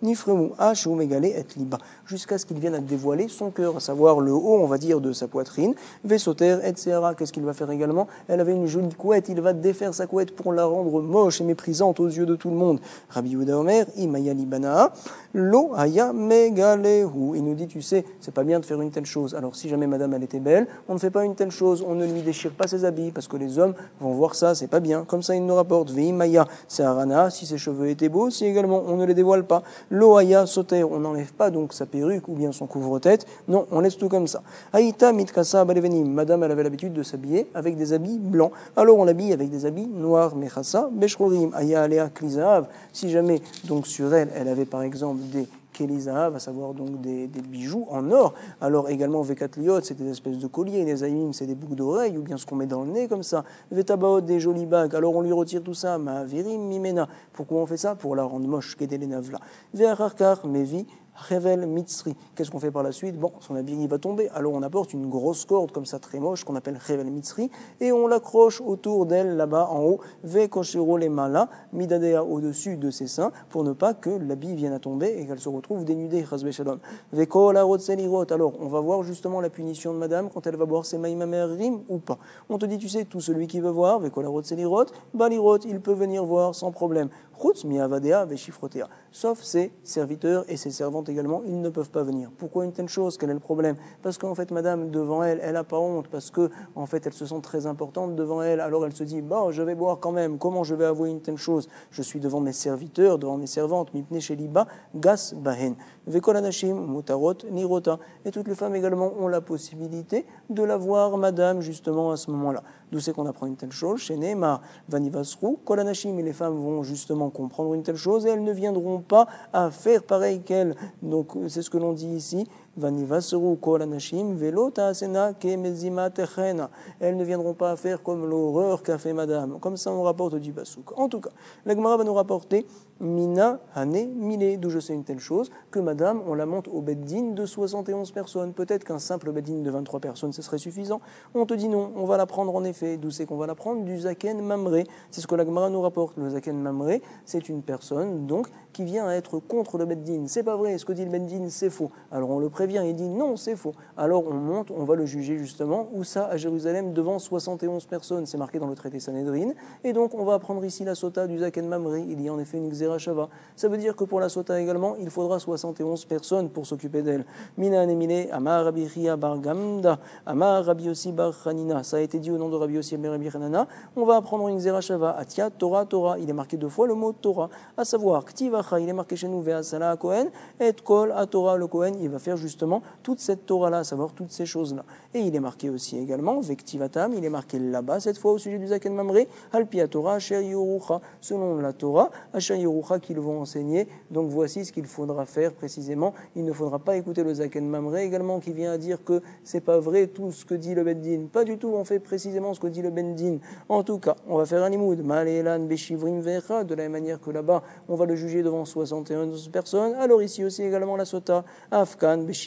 nifremu, ashou megale et liba. Jusqu'à ce qu'il vienne à dévoiler son cœur, à savoir le haut, on va dire, de sa poitrine. Vesoter et seara. Qu'est-ce qu'il va faire également? Elle avait une jolie couette, il va défaire sa couette pour la rendre moche et méprisante aux yeux de tout le monde. Rabbi Yehuda Omer, imaya libana, lo haya megalehu. Il nous dit, tu sais, c'est pas bien de faire une telle chose. Alors si jamais madame elle était belle, on ne fait pas une telle chose, on ne lui déchire pas ses habits parce que les hommes vont voir ça, c'est pas bien. Comme ça il nous rapporte veimaya seharana, si ses cheveux étaient beaux, si également on ne les dévoile pas. Lo haya soter, on n'enlève pas donc sa perruque ou bien son couvre-tête. Non, on laisse tout comme ça. Aïta mitkasa balevenim, madame elle avait l'habitude de s'habiller avec des habits blancs. Alors on l'habille avec des habits noirs. Mechasa beshrorim aya alea klizav. Si jamais donc sur elle, elle avait par exemple des Kelizahav, à savoir donc des bijoux en or. Alors également Vekatliot, c'est des espèces de colliers, les Aïmim, c'est des boucles d'oreilles, ou bien ce qu'on met dans le nez comme ça. Vetabaot, des jolies bagues. Alors on lui retire tout ça. Ma'avirim mimena. Pourquoi on fait ça? Pour la rendre moche. Kedelenavla. Ve'acharkar mevi. Revel Mitzri. Qu'est-ce qu'on fait par la suite? Bon, son habit il va tomber, alors on apporte une grosse corde comme ça très moche qu'on appelle Revel Mitzri et on l'accroche autour d'elle là-bas en haut, Ve Koshiro les Mala, Midadea au-dessus de ses seins pour ne pas que l'habit vienne à tomber et qu'elle se retrouve dénudée. Chazbe Shalom. Ve Kola Rotselirot. Alors on va voir justement la punition de madame quand elle va boire ses maïmamerim ou pas. On te dit, tu sais, tout celui qui veut voir, Ve Kola Rotselirot, Balirot, il peut venir voir sans problème. Chutz miavadea ve shifrotea. Sauf ses serviteurs et ses servantes également, ils ne peuvent pas venir. Pourquoi une telle chose? Quel est le problème? Parce qu'en fait, madame, devant elle, elle n'a pas honte, parce que en fait, elle se sent très importante devant elle. Alors elle se dit, bon, je vais boire quand même. Comment je vais avouer une telle chose? Je suis devant mes serviteurs, devant mes servantes. Mipne sheliba gas bahen. Vekolanashim mutarot nirota. Et toutes les femmes également ont la possibilité de la voir, madame, justement à ce moment-là. D'où c'est qu'on apprend une telle chose? Chez Neymar, Vanivasrou, Kolanashim, et les femmes vont justement comprendre une telle chose et elles ne viendront pas à faire pareil qu'elles. Donc c'est ce que l'on dit ici. Vanivasrou kolanashim velo taasena ke mezima techena. Elles ne viendront pas à faire comme l'horreur qu'a fait madame. Comme ça on rapporte du basouk. En tout cas, la Gemara va nous rapporter Mina Hané Milé, d'où je sais une telle chose, que madame, on la monte au beddin de 71 personnes. Peut-être qu'un simple beddin de 23 personnes, ce serait suffisant. On te dit non, on va la prendre en effet. D'où c'est qu'on va la prendre? Du Zaken Mamré. C'est ce que la Gemara nous rapporte. Le Zaken Mamré, c'est une personne donc qui vient à être contre le beddin. C'est pas vrai, ce que dit le beddin, c'est faux. Alors on le prévient, il dit non, c'est faux. Alors on monte, on va le juger justement, où ça, à Jérusalem, devant 71 personnes. C'est marqué dans le traité Sanhedrin. Et donc on va apprendre ici la sota du Zaken Mamré. Il y a en effet une Xéra Shava. Ça veut dire que pour la sota également, il faudra 71 personnes pour s'occuper d'elle. Mina Anemile, Amar Rabbi Chia Bar Gamda, Amar Rabbi Yossi Bar Hanina. Ça a été dit au nom de Rabbi Yossi Bar Hanina. On va apprendre une Xéra Shava. Atia Torah Torah. Il est marqué 2 fois le mot Torah. À savoir, Ktivacha, il est marqué chez nous, Ve'asala Kohen, et Kol à Torah le Kohen. Il va faire justement toute cette Torah-là, à savoir toutes ces choses-là. Et il est marqué aussi également, Vektivatam, il est marqué là-bas, cette fois au sujet du Zaken Mamré, Alpia Torah, Asher Yerucha, selon la Torah, Asher Yerucha qu'ils vont enseigner. Donc voici ce qu'il faudra faire précisément. Il ne faudra pas écouter le Zaken Mamré également qui vient à dire que c'est pas vrai tout ce que dit le Beddin. Pas du tout, on fait précisément ce que dit le Beddin. En tout cas, on va faire un limoud, Ma'alelan Beshivrim Vecha, de la même manière que là-bas, on va le juger devant 71 personnes. Alors ici aussi également la Sota, Afkan Beshivrim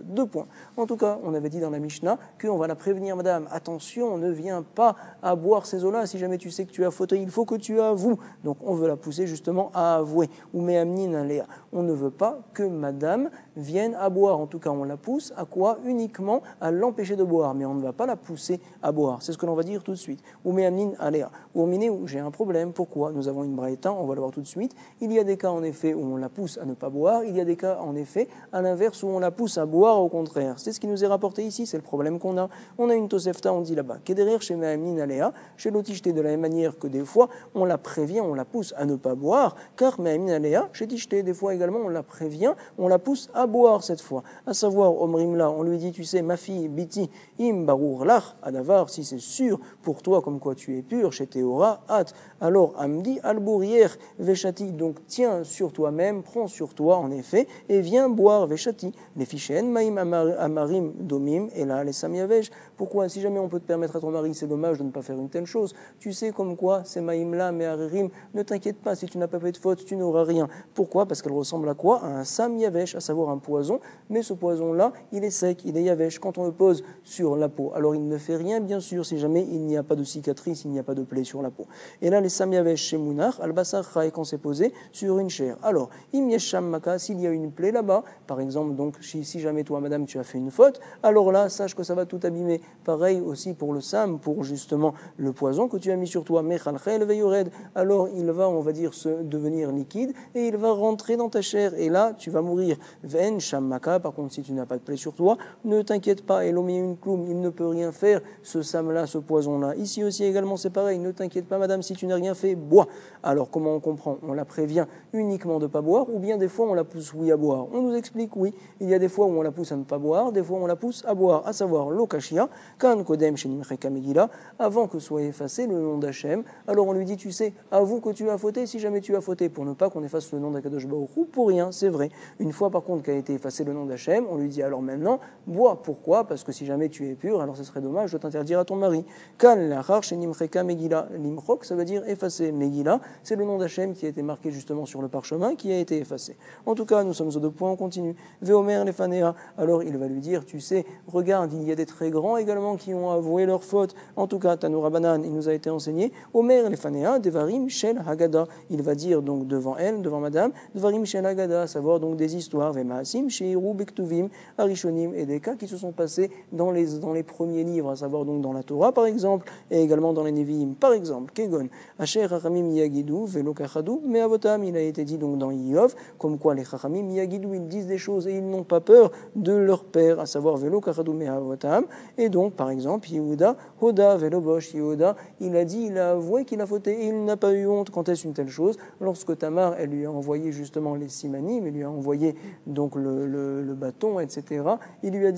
Deux points. En tout cas, on avait dit dans la Mishnah qu'on va la prévenir, madame, attention, ne viens pas à boire ces eaux-là. Si jamais tu sais que tu as fauté, il faut que tu avoues. Donc on veut la pousser justement à avouer. Ou me'amnin aléa. On ne veut pas que madame vienne à boire. En tout cas, on la pousse à quoi? Uniquement à l'empêcher de boire. Mais on ne va pas la pousser à boire. C'est ce que l'on va dire tout de suite. Ou me'amnin aléa. Ou miné, où j'ai un problème. Pourquoi? Nous avons une braïta, on va le voir tout de suite. Il y a des cas en effet où on la pousse à ne pas boire. Il y a des cas en effet à l'inverse où on la pousse à boire au contraire. C'est ce qui nous est rapporté ici. C'est le problème qu'on a. On a une Tosefta, on dit là-bas. Kederer chez me'amnin aléa. Chez l'otishté de la même manière que des fois on la prévient, on la pousse à ne pas boire. Car me'amnin aléa, chez tishté, des fois également on la prévient, on la pousse à boire cette fois. À savoir, Omrimla, on lui dit, tu sais, ma fille, Biti, im barour lach, adavar, si c'est sûr pour toi comme quoi tu es pur, chez Théora, hâte. Alors, Amdi al-Bourrière, Veshati, donc tiens sur toi-même, prends sur toi en effet, et viens boire Veshati. Les fichènes, Maïm Amarim Domim, et là, les Samiavesh. Pourquoi? Si jamais on peut te permettre à ton mari, c'est dommage de ne pas faire une telle chose. Tu sais comme quoi, ces Maïm-là, mais Aririm, ne t'inquiète pas, si tu n'as pas fait de faute, tu n'auras rien. Pourquoi? Parce qu'elle ressemble à quoi? À un Samiavesh, à savoir un poison, mais ce poison-là, il est sec, il est Yavesh. Quand on le pose sur la peau, alors il ne fait rien, bien sûr, si jamais il n'y a pas de cicatrice, il n'y a pas de plaie sur la peau. Et là, les Samiavesh chez Mounach, Al-Basar Chai, quand c'est posé sur une chair. Alors, Im Yesham Maka, s'il y a une plaie là-bas, par exemple, donc si jamais toi, madame, tu as fait une faute, alors là, sache que ça va tout abîmer. Pareil aussi pour le Sam, pour justement le poison que tu as mis sur toi. Mechalchel veyored, alors il va, on va dire, se devenir liquide et il va rentrer dans ta chair. Et là, tu vas mourir. Ven Shammaka, par contre, si tu n'as pas de plaie sur toi, ne t'inquiète pas. Elomi une cloum, il ne peut rien faire, ce Sam-là, ce poison-là. Ici aussi également, c'est pareil. Ne t'inquiète pas, madame, si tu n'as rien fait, bois. Alors, comment on comprend? On la prévient uniquement de ne pas boire, ou bien des fois, on la pousse, oui, à boire. On nous explique, oui. Il y a des fois où on la pousse à ne pas boire, des fois, on la pousse à boire, à savoir l'okashia, kan kodem shenimcheka megila, avant que soit effacé le nom d'Hachem. Alors, on lui dit, tu sais, avoue que tu as fauté, si jamais tu as fauté, pour ne pas qu'on efface le nom d'Akadosh Baruch Hu, pour rien, c'est vrai. Une fois, par contre, qu'a été effacé le nom d'Hachem, on lui dit, alors maintenant, bois. Pourquoi? Parce que si jamais tu es pur, alors ce serait dommage de t'interdire à ton mari. Kan lachar shenimcheka megila, limchok, ça veut dire effacer. Megila, c'est le nom d'Hachem qui a été marqué justement sur le parchemin, qui a été effacé. En tout cas, nous sommes aux deux points, on continue. Veomer lefanea, alors il va lui dire, tu sais, regarde, il y a des très grands également qui ont avoué leur faute. En tout cas, Tanoura Banan, il nous a été enseigné. Omer lefanea, devarim shel hagada. Il va dire donc devant elle, devant madame, devarim shel hagada, à savoir donc des histoires, vemaasim, sheiru bektuvim, arishonim, et des cas qui se sont passés dans les premiers livres, à savoir donc dans la Torah par exemple, et également dans les Nevi'im. Par exemple, Kegon, Asher Hachamim Yagidou, Velo Kachadou, mais Avotam, il a été dit donc dans Iyov, comme quoi les Chachamim Yagidou, ils disent des choses et ils n'ont pas peur de leur père, à savoir Velo Kachadou, mais Avotam. Et donc, par exemple, Yehuda, Hoda, Velo Bosh, Yehuda, il a dit, il a avoué qu'il a fauté et il n'a pas eu honte. Quand est-ce une telle chose? Lorsque Tamar, elle lui a envoyé justement les simanim, elle lui a envoyé donc le bâton, etc. Elle lui a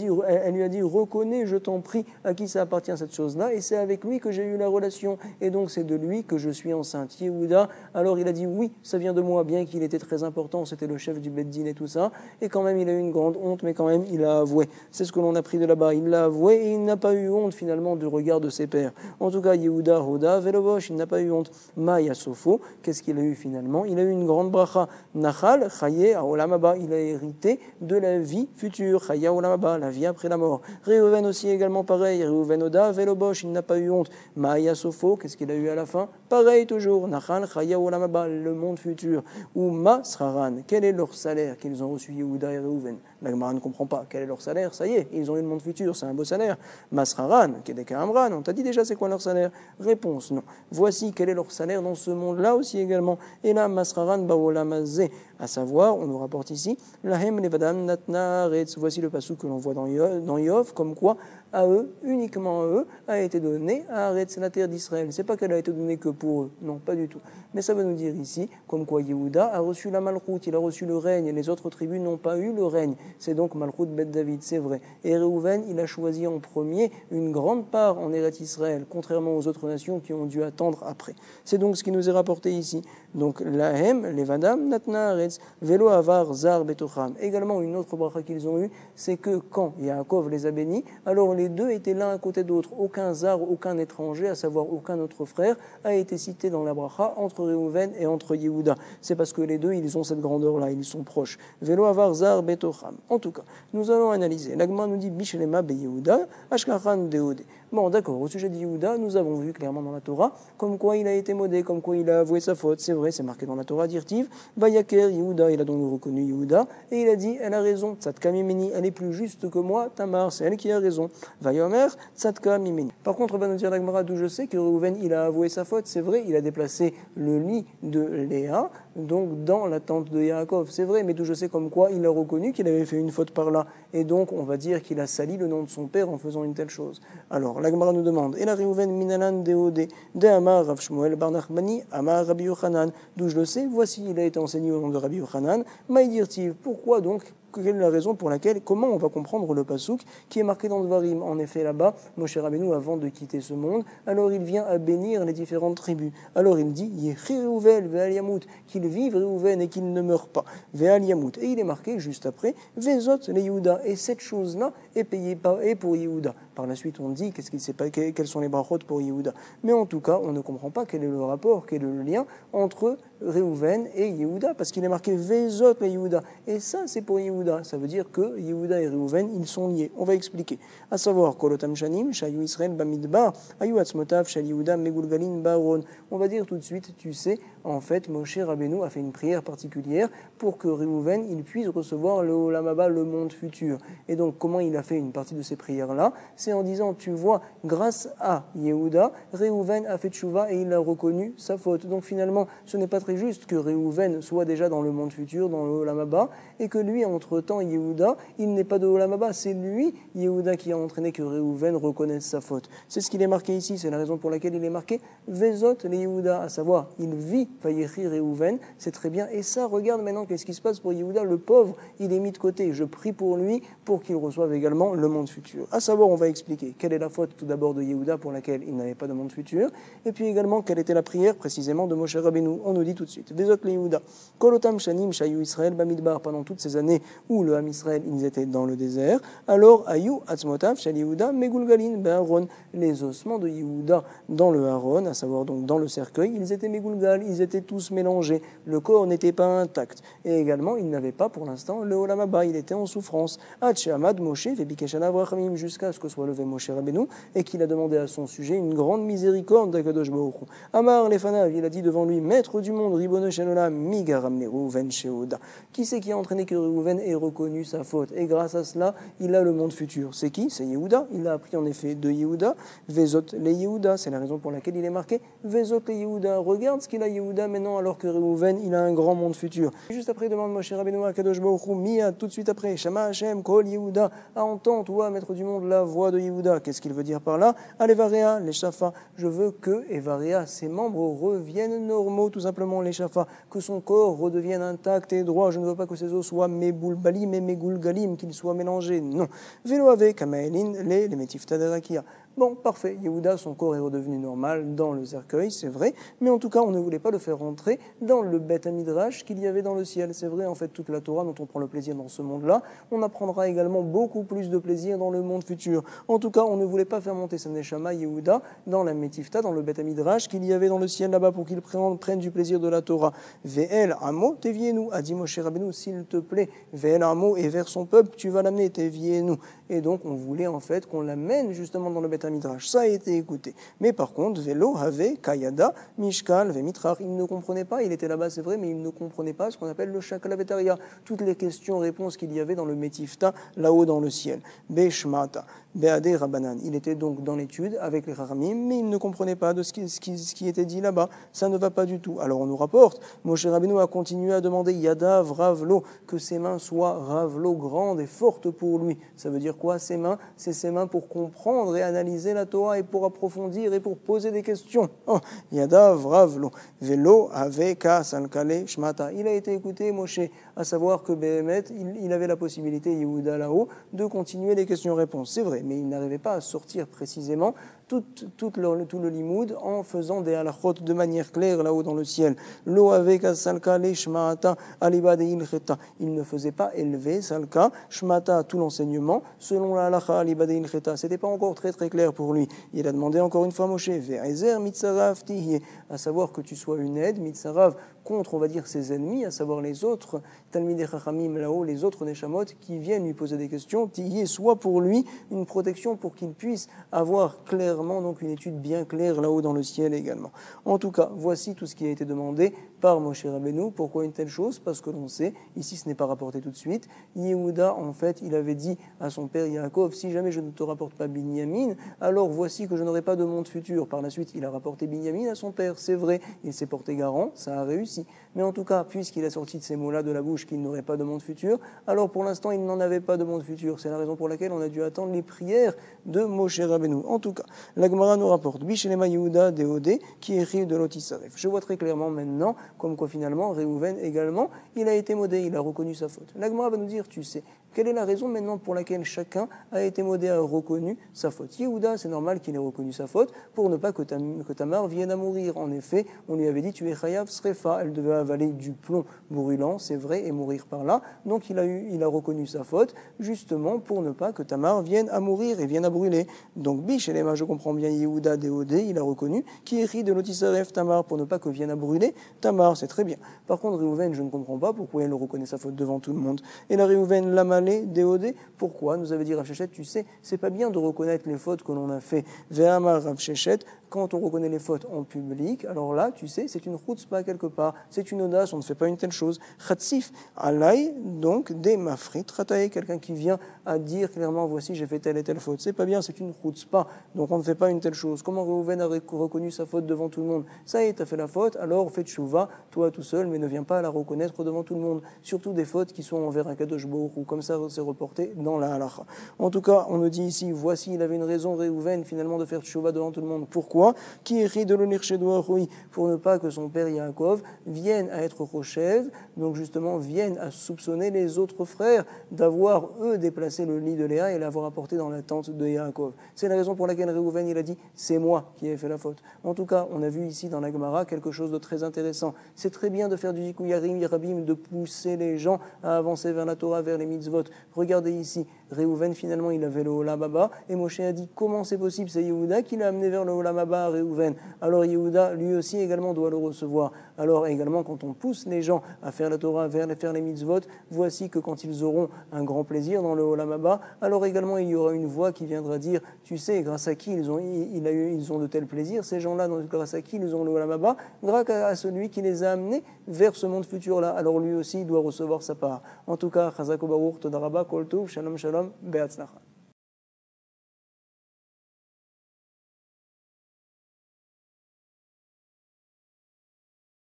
dit, reconnais, je t'en prie, à qui ça appartient cette chose-là, et c'est avec lui que j'ai eu la relation, et donc c'est de lui que je suis enceinte. Yehuda, alors il a dit, oui, ça vient de moi, bien qu'il était très important, c'était le chef du Beddin et tout ça, et quand même il a eu une grande honte, mais quand même il a avoué. C'est ce que l'on a pris de là-bas, il l'a avoué, et il n'a pas eu honte finalement du regard de ses pères. En tout cas, Yehuda, Hoda, Velovosh, il n'a pas eu honte. Maya Sofo, qu'est-ce qu'il a eu finalement? Il a eu une grande bracha. Nachal, Chaye, Aolamaba, il a hérité de la vie future. Chaya Olamaba, la vie après la mort. Reuven aussi également pareil. Reuven Oda, Velobosh, il n'a pas eu honte. Maya Sofo, qu'est-ce qu'il a eu à la fin? Pareil toujours. Nachal, Chaya Olamaba, le monde futur. Ou Masraran, quel est leur salaire qu'ils ont reçu Yehuda et Reuven? La Gemara ne comprend pas. Quel est leur salaire? Ça y est, ils ont eu le monde futur, c'est un beau salaire. Masraran, Kedeka Amran, on t'a dit déjà c'est quoi leur salaire? Réponse, non. Voici quel est leur salaire dans ce monde-là aussi également. Et là, Masraran Baolamazé, à savoir, on nous rapporte ici, Lahem Levadam Natnaretz. Voici le passou que l'on voit dans Yov, comme quoi à eux, uniquement à eux, a été donné à Aretz, la terre d'Israël. C'est pas qu'elle a été donnée que pour eux, non, pas du tout. Mais ça veut nous dire ici, comme quoi Yehuda a reçu la Malchout, il a reçu le règne, et les autres tribus n'ont pas eu le règne. C'est donc Malchout Bet David, c'est vrai. Et Reuven, il a choisi en premier une grande part en Eretz Israël, contrairement aux autres nations qui ont dû attendre après. C'est donc ce qui nous est rapporté ici. Donc, lahem, levadam, natna aretz, velo avar zar betocham. Également, une autre bracha qu'ils ont eue, c'est que quand Yaakov les a bénis, alors les deux étaient l'un à côté de l'autre. Aucun zar, aucun étranger, à savoir aucun autre frère, a été cité dans la bracha entre Réhouven et entre Yehuda. C'est parce que les deux, ils ont cette grandeur-là, ils sont proches. Velo avar zar betocham. En tout cas, nous allons analyser. L'Agma nous dit Bishelema be Yehuda, Ashkachan deode. Bon, d'accord, au sujet de Yehuda, nous avons vu clairement dans la Torah comme quoi il a été modé, comme quoi il a avoué sa faute. C'est vrai, c'est marqué dans la Torah directive. Vayaker Yehuda, il a donc reconnu Yehuda, et il a dit, elle a raison, Tzadka mimeni, elle est plus juste que moi, Tamar, c'est elle qui a raison. Vayomer, Tzadka mimeni. Par contre, va nous dire l'Agmara, d'où je sais que Reuven, il a avoué sa faute. C'est vrai, il a déplacé le lit de Léa, donc dans la tente de Yaakov. C'est vrai, mais d'où je sais comme quoi il a reconnu qu'il avait fait une faute par là. Et donc, on va dire qu'il a sali le nom de son père en faisant une telle chose. Alors, l'Agmara nous demande, et la Reuven minalan deode, de Amar Rav Shmuel bar Nachmani, Amar Rabbi Yochanan. D'où je le sais, voici, il a été enseigné au nom de Rabbi Yochanan. Maïdirtiv, pourquoi donc? Quelle est la raison pour laquelle, comment on va comprendre le pasouk qui est marqué dans Dvarim? En effet, là-bas, Moshe Rabbeinu, avant de quitter ce monde, alors il vient à bénir les différentes tribus. Alors il dit, Yechi Reuven ve'al yamut, qu'il vive Reuven et qu'il ne meure pas, ve'al yamut. Et il est marqué juste après, Vezot le Yehuda. Et cette chose-là est payée pour Yehuda. Par la suite, on dit, quels sont les brachot pour Yehuda. Mais en tout cas, on ne comprend pas quel est le rapport, quel est le lien entre Reuven et Yehuda, parce qu'il est marqué Vezot le Yehuda. Et ça, c'est pour Yehuda. Ça veut dire que Yehuda et Reuven, ils sont liés. On va expliquer. À savoir, Kolotam Shanim, Shayu Israël Bamidbar, Ayu Atzmotav, Shal Yehuda, Megulgalin, Baron. On va dire tout de suite, tu sais, en fait, Moshe Rabbeinu a fait une prière particulière pour que Reuven, il puisse recevoir le Olam Haba, le monde futur. Et donc, comment il a fait une partie de ces prières-là? C'est en disant, tu vois, grâce à Yehuda, Reuven a fait tchouva et il a reconnu sa faute. Donc finalement, ce n'est pas très juste que Reuven soit déjà dans le monde futur, dans le Olam Haba, et que lui, entre-temps, Yehuda, il n'est pas de Olam Haba, c'est lui, Yehuda, qui a entraîné que Reuven reconnaisse sa faute. C'est ce qu'il est marqué ici, c'est la raison pour laquelle il est marqué Vezot le Yehuda, à savoir, il vit Vayechi Reuven, c'est très bien, et ça, regarde maintenant qu'est-ce qui se passe pour Yehuda, le pauvre, il est mis de côté, je prie pour lui, pour qu'il reçoive également le monde futur. À savoir, on va expliquer quelle est la faute tout d'abord de Yehuda pour laquelle il n'avait pas de monde futur, et puis également quelle était la prière précisément de Moshe Rabbeinu. On nous dit tout de suite, Vezot le Yehuda, Kolotam Shanim, Shayu Israël Bamidbar, pendant toutes ces années où le Ham Israël, ils étaient dans le désert, alors Ayu Atzmotav Shal Yehuda Megulgalin Be'aron, les ossements de Yehuda dans le Haron, à savoir donc dans le cercueil, ils étaient Megulgal, ils étaient tous mélangés, le corps n'était pas intact, et également il n'avait pas pour l'instant le Olam Haba, il était en souffrance. Hatchamad Moshe Vebikeshana Vrachamim, jusqu'à ce que soit levé Moshe Rabbeinu et qu'il a demandé à son sujet une grande miséricorde d'Akadosh Baruch Hu. Amar Lefanav, il a dit devant lui, maître du monde, Ribono Shel Olam, Migaram Reuven Shehuda. Qui c'est qui a entraîné que Reuven ait reconnu sa faute? Et grâce à cela, il a le monde futur. C'est qui? C'est Yehuda. Il a appris en effet de Yehuda. Vezot le Yehuda, c'est la raison pour laquelle il est marqué Vezot le Yehuda. Regarde ce qu'il a Yehuda maintenant, alors que Reuven, il a un grand monde futur. Et juste après, il demande Moshe Rabbeinu à Kadosh Baruch Hu, Mia, tout de suite après, Shama Hashem, Kol Yehuda, à entendre, toi, maître du monde, la voix de Yehuda. Qu'est-ce qu'il veut dire par là? Alevarea, les Shafa. Je veux que Evarea, ses membres reviennent normaux, tout simplement, les Shafa, que son corps redevienne intact et droit. Je ne veux pas que ses os soient Meboulbalim et Megulgalim, qu'ils soient mélangés. Non. Vélo avec Amaelin, les Metifta de Rakia. Bon, parfait, Yehuda, son corps est redevenu normal dans le cercueil, c'est vrai, mais en tout cas, on ne voulait pas le faire rentrer dans le Beth Midrash qu'il y avait dans le ciel. C'est vrai, en fait, toute la Torah dont on prend le plaisir dans ce monde-là, on apprendra également beaucoup plus de plaisir dans le monde futur. En tout cas, on ne voulait pas faire monter sa Neshama Yehuda dans la Metifta, dans le Beth Midrash qu'il y avait dans le ciel là-bas pour qu'il prenne du plaisir de la Torah. Ve'el Amo, tevienu, a dit Moshe Rabbeinu, s'il te plaît, Ve'el Amo, et vers son peuple, tu vas l'amener, tevienu. Et donc, on voulait en fait qu'on l'amène justement dans le Beth Midrash. Ça a été écouté. Mais par contre, Velo, Have, Kayada, Mishkal, Vemitrar, il ne comprenait pas, il était là-bas, c'est vrai, mais il ne comprenait pas ce qu'on appelle le Shakalavetaria, toutes les questions-réponses qu'il y avait dans le Metifta, là-haut dans le ciel. Beshmata, Beade Rabanan. Il était donc dans l'étude avec les Rahamim, mais il ne comprenait pas de ce qui était dit là-bas. Ça ne va pas du tout. Alors on nous rapporte, Moshe Rabbeinu a continué à demander Yadav Ravlo, que ses mains soient Ravlo, grandes et fortes pour lui. Ça veut dire quoi, ses mains? C'est ses mains pour comprendre et analyser la Torah et pour approfondir et pour poser des questions. Oh, Yadav Ravlo, Velo Aveka Salkale Shmata. Il a été écouté, Moshe, à savoir que Behemet, il avait la possibilité, Yehuda là-haut, de continuer les questions-réponses. C'est vrai, mais il n'arrivait pas à sortir précisément tout le limoud en faisant des halachot de manière claire là-haut dans le ciel. Lo aveka salka le shmata aliba de ilcheta. Il ne faisait pas élever salka shmata tout l'enseignement selon la halacha aliba de ilcheta. C'était pas encore très très clair pour lui. Il a demandé encore une fois Moshe ve'ezer mitzarav tihye, à savoir que tu sois une aide mitzarav contre, on va dire, ses ennemis, à savoir les autres Talmidei Chachamim là-haut, les autres Neshamot qui viennent lui poser des questions, tihye, soit pour lui une protection pour qu'il puisse avoir clairement donc une étude bien claire là-haut dans le ciel également. En tout cas, voici tout ce qui a été demandé par Moshe Rabbeinu. Pourquoi une telle chose? Parce que l'on sait, ici ce n'est pas rapporté tout de suite, Yehuda en fait il avait dit à son père Yaakov, si jamais je ne te rapporte pas Binyamin, alors voici que je n'aurai pas de monde futur. Par la suite il a rapporté Binyamin à son père, c'est vrai, il s'est porté garant, ça a réussi. Mais en tout cas, puisqu'il a sorti de ces mots-là de la bouche qu'il n'aurait pas de monde futur, alors pour l'instant il n'en avait pas de monde futur. C'est la raison pour laquelle on a dû attendre les prières de Moshe Rabbeinu. En tout cas, la Gemara nous rapporte Bishelema Yehuda Deodé qui écrit de l'Otisaref. Je vois très clairement maintenant comme quoi finalement Réhouven également il a été modé, il a reconnu sa faute. La Gemara va nous dire, tu sais, quelle est la raison maintenant pour laquelle chacun a été modé, a reconnu sa faute? Yehuda, c'est normal qu'il ait reconnu sa faute pour ne pas que Tamar vienne à mourir. En effet, on lui avait dit tu es chayav srefa, elle devait avaler du plomb brûlant, c'est vrai, et mourir par là. Donc il a reconnu sa faute justement pour ne pas que Tamar vienne à mourir et vienne à brûler. Donc Bishelema, je comprends bien, Yehuda Deodé, il a reconnu qui écrit de l'Otisaref Tamar pour ne pas que vienne à brûler Tamar, c'est très bien. Par contre Réhouven, je ne comprends pas pourquoi elle reconnaît sa faute devant tout le monde. Et la Réhouven Lamalé Deodé, pourquoi? Nous avait dit Rav Shechet, tu sais, c'est pas bien de reconnaître les fautes que l'on a fait. Ve'amar Rav Shechet, quand on reconnaît les fautes en public, alors là, tu sais, c'est une chutzpah quelque part, c'est une audace, on ne fait pas une telle chose. Chatzif, alay, donc des mafrit, rataye, quelqu'un qui vient à dire clairement, voici, j'ai fait telle et telle faute. C'est pas bien, c'est une chutzpah, donc on ne fait pas une telle chose. Comment Réhouven a reconnu sa faute devant tout le monde? Ça y est, t'as fait la faute, alors fais tchouva, toi tout seul, mais ne viens pas à la reconnaître devant tout le monde. Surtout des fautes qui sont envers un kadosh baruch ou comme ça c'est reporté dans la halacha. En tout cas, on nous dit ici, voici, il avait une raison, Réhouven, finalement, de faire tchouva devant tout le monde. Pourquoi? Qui écrit de l'onirchedoachoui, pour ne pas que son père Yaakov vienne à être rochev, donc justement vienne à soupçonner les autres frères d'avoir eux déplacé le lit de Léa et l'avoir apporté dans la tente de Yaakov. C'est la raison pour laquelle Réhouven il a dit c'est moi qui ai fait la faute. En tout cas, on a vu ici dans la Gemara quelque chose de très intéressant. C'est très bien de faire du Yikuyarim Yarabim, de pousser les gens à avancer vers la Torah, vers les mitzvot. Regardez ici, Réhouven finalement il avait le Olam Haba et Moshe a dit comment c'est possible, c'est Yehuda qui l'a amené vers le Olam Haba à Réhouven. Alors Yehuda lui aussi également doit le recevoir. Alors également quand on pousse les gens à faire la Torah, vers faire les mitzvot, voici que quand ils auront un grand plaisir dans le Olam Haba, alors également il y aura une voix qui viendra dire tu sais grâce à qui ils ont de tels plaisirs, ces gens-là grâce à qui ils ont le Olam Haba, grâce à celui qui les a amenés vers ce monde futur-là. Alors lui aussi il doit recevoir sa part. En tout cas, Chazak Baruch, Toda Rabba, Kol Tov, Shalom Shalom, Be'atzlacha.